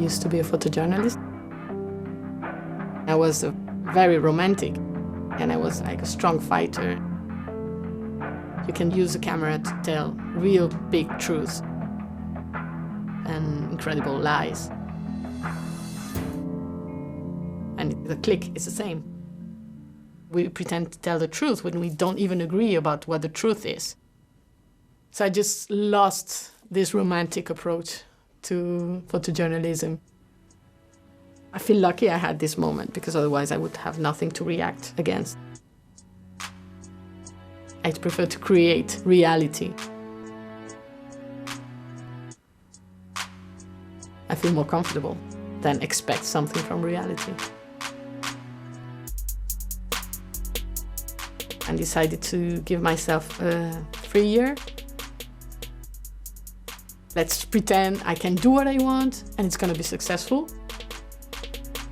used to be a photojournalist. I was very romantic, and I was like a strong fighter. You can use a camera to tell real big truths and incredible lies. And the click is the same. We pretend to tell the truth when we don't even agree about what the truth is. So I just lost this romantic approach to photojournalism. I feel lucky I had this moment, because otherwise I would have nothing to react against. I prefer to create reality. I feel more comfortable than expect something from reality. I decided to give myself a free year. Let's pretend I can do what I want and it's going to be successful.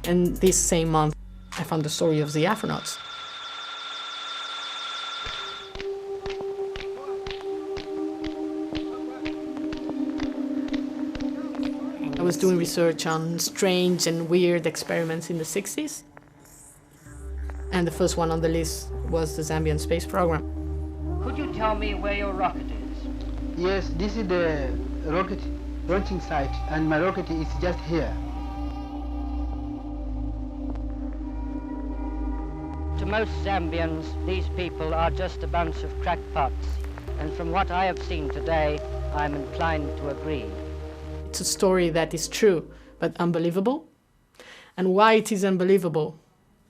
And this same month, I found the story of the Afronauts. I was doing research on strange and weird experiments in the 60s. And the first one on the list was the Zambian space program. Could you tell me where your rocket is? Yes, this is the rocket launching site, and my rocket is just here. To most Zambians, these people are just a bunch of crackpots. And from what I have seen today, I'm inclined to agree. It's a story that is true, but unbelievable. And why it is unbelievable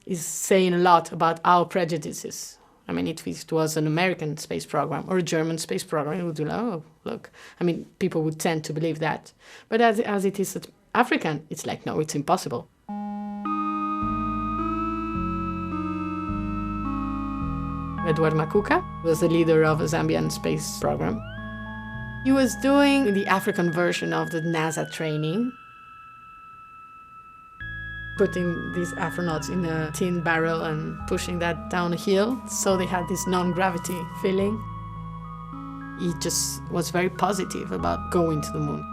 is saying a lot about our prejudices. I mean, if it was an American space program or a German space program, it would be like, oh, look. I mean, people would tend to believe that. But as it is African, it's like, no, it's impossible. Edward Makuka was the leader of a Zambian space program. He was doing the African version of the NASA training, putting these astronauts in a tin barrel and pushing that down a hill, so they had this non-gravity feeling. He just was very positive about going to the moon.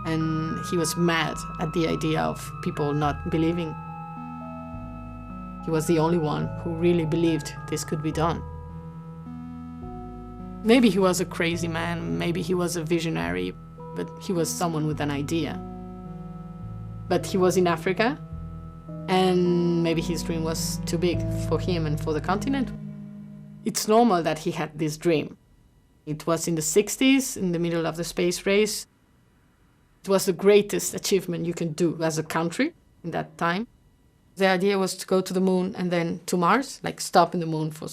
And he was mad at the idea of people not believing. He was the only one who really believed this could be done. Maybe he was a crazy man, maybe he was a visionary, but he was someone with an idea. But he was in Africa, and maybe his dream was too big for him and for the continent. It's normal that he had this dream. It was in the 60s, in the middle of the space race. It was the greatest achievement you can do as a country in that time. The idea was to go to the moon and then to Mars, like stop in the moon for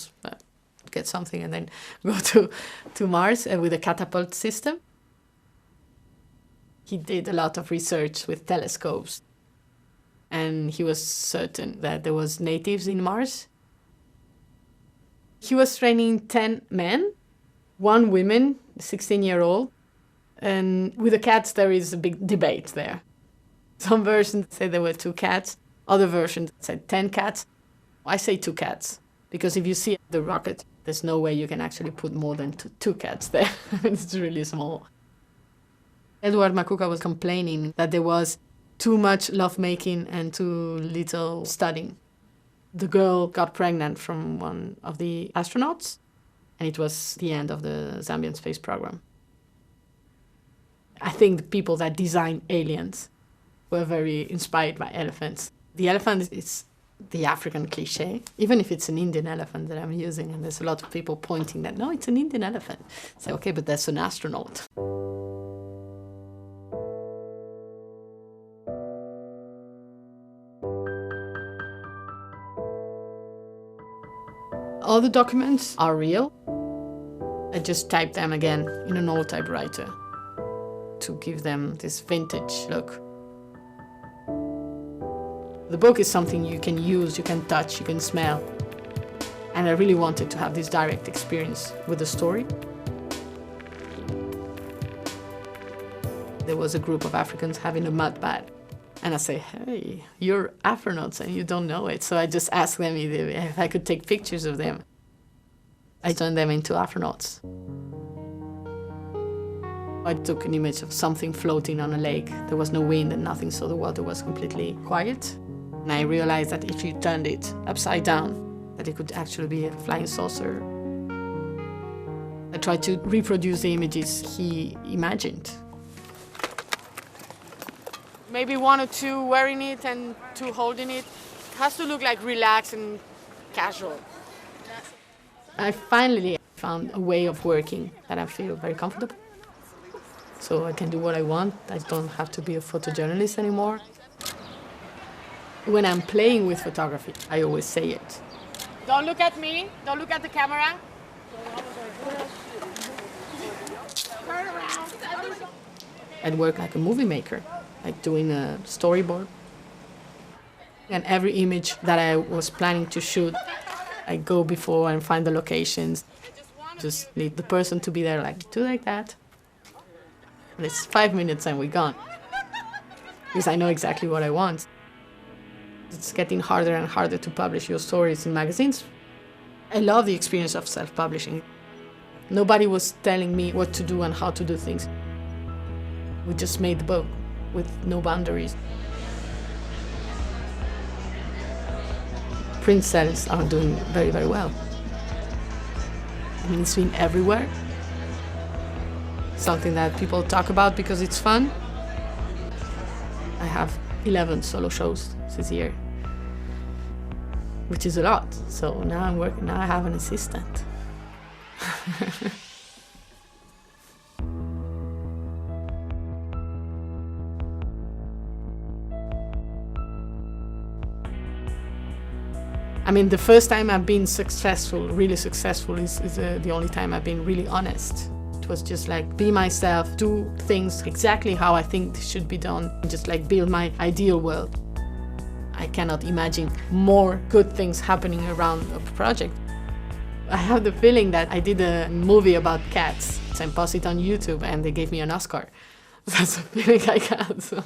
get something and then go to Mars with a catapult system. He did a lot of research with telescopes, and he was certain that there was natives in Mars. He was training 10 men, 1 woman, a 16-year-old, and with the cats there is a big debate there. Some versions say there were 2 cats, other versions said 10 cats. I say 2 cats, because if you see the rocket, there's no way you can actually put more than 2 cats there. It's really small. Edward Makuka was complaining that there was too much lovemaking and too little studying. The girl got pregnant from one of the astronauts, and it was the end of the Zambian space program. I think the people that designed aliens were very inspired by elephants. The elephant is the African cliche, even if it's an Indian elephant that I'm using, and there's a lot of people pointing that, no, it's an Indian elephant. Say, okay, but that's an astronaut. All the documents are real. I just typed them again in an old typewriter to give them this vintage look. The book is something you can use, you can touch, you can smell. And I really wanted to have this direct experience with the story. There was a group of Africans having a mud bath. And I say, hey, you're Afronauts and you don't know it. So I just asked them if I could take pictures of them. I turned them into Afronauts. I took an image of something floating on a lake. There was no wind and nothing, so the water was completely quiet. And I realized that if you turned it upside down, that it could actually be a flying saucer. I tried to reproduce the images he imagined. Maybe one or two wearing it and two holding it. It has to look like relaxed and casual. I finally found a way of working that I feel very comfortable. So I can do what I want. I don't have to be a photojournalist anymore. When I'm playing with photography, I always say it. Don't look at me. Don't look at the camera. Turn around. I'd work like a movie maker, like doing a storyboard. And every image that I was planning to shoot, I go before and find the locations. Just need the person to be there, like, do like that. And it's 5 minutes and we're gone. Because I know exactly what I want. It's getting harder and harder to publish your stories in magazines. I love the experience of self-publishing. Nobody was telling me what to do and how to do things. We just made the book with no boundaries. Print sales are doing very, very well. I mean, it's been everywhere. Something that people talk about because it's fun. I have 11 solo shows this year, which is a lot. So now I'm working, now I have an assistant. I mean, the first time I've been successful, really successful, is the only time I've been really honest. It was just like, be myself, do things exactly how I think they should be done, just like build my ideal world. I cannot imagine more good things happening around a project. I have the feeling that I did a movie about cats and posted it on YouTube and they gave me an Oscar. That's a feeling I got. So.